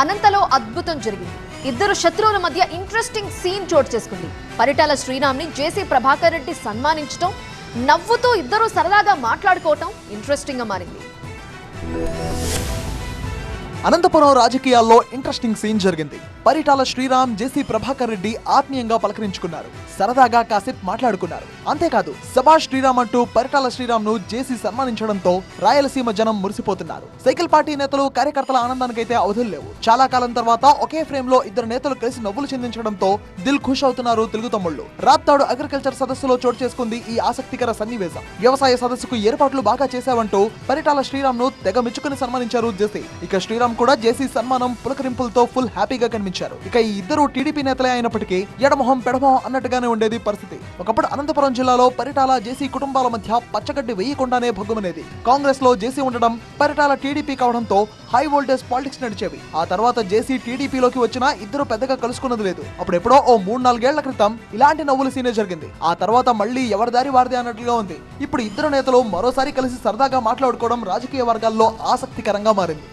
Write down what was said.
అనంతలో అద్భుతం జరిగింది. ఇద్దరు శత్రువుల మధ్య ఇంట్రెస్టింగ్ సీన్ చోటు చేసుకుంది. పరిటాల శ్రీరామ్ ని జేసీ ప్రభాకర్ రెడ్డి సన్మానించడం, నవ్వుతూ ఇద్దరు సరదాగా మాట్లాడుకోవటం ఇంట్రెస్టింగ్ గా మారింది. అనంతపురం రాజకీయాల్లో ఇంట్రెస్టింగ్ సీన్ జరిగింది. పరిటాల శ్రీరామ్ జేసీ ప్రభాకర్ రెడ్డి ఆత్మీయంగా పలకరించుకున్నారు. సరదాగా కాసేపు మాట్లాడుకున్నారు. అంతేకాదు సభాష్ శ్రీరామ్ అంటూ పరిటాల శ్రీరామ్ ను జేసీ సన్మానించడంతో రాయలసీమ జనం మురిసిపోతున్నారు. సైకిల్ పార్టీ నేతలు కార్యకర్తల ఆనందానికైతే అవధులు లేవు. చాలా కాలం తర్వాత ఒకే ఫ్రేమ్ లో ఇద్దరు నేతలు కలిసి నవ్వులు చెందించడంతో దిల్ ఖుష్ అవుతున్నారు తెలుగు తమ్ముళ్లు. రాప్తాడు అగ్రికల్చర్ సదస్సులో చోటు చేసుకుంది ఈ ఆసక్తికర సన్నివేశం. వ్యవసాయ సదస్సుకు ఏర్పాట్లు బాగా చేశావంటూ పరిటాల శ్రీరామ్ ను తెగ మెచ్చుకుని సన్మానించారు జేసీ. ఇక శ్రీరామ్ కూడా జేసీ సన్మానం పులకరింపులతో ఫుల్ హ్యాపీగా కనిపించారు. ఇక ఈ ఇద్దరు టీడీపీ నేతలే అయినప్పటికీ ఎడమొహం పెడమొహం అన్నట్టుగానే ఉండేది పరిస్థితి. ఒకప్పుడు అనంతపురం జిల్లాలో పరిటాల జేసీ కుటుంబాల మధ్య పచ్చగడ్డి వేయకుండానే భగ్గుమనేది. కాంగ్రెస్ లో జేసీ ఉండడం, పరిటాల టీడీపీ కావడంతో హై వోల్టేజ్ పాలిటిక్స్ నడిచేవి. ఆ తర్వాత జేసీ టీడీపీలోకి వచ్చినా ఇద్దరు పెద్దగా కలుసుకున్నది లేదు. అప్పుడెప్పుడో ఓ 3-4 ఏళ్ల క్రితం ఇలాంటి నవ్వుల సీనే జరిగింది. ఆ తర్వాత మళ్ళీ ఎవరి దారి వారిదే అన్నట్లుగా ఉంది. ఇప్పుడు ఇద్దరు నేతలు మరోసారి కలిసి సరదాగా మాట్లాడుకోవడం రాజకీయ వర్గాల్లో ఆసక్తికరంగా మారింది.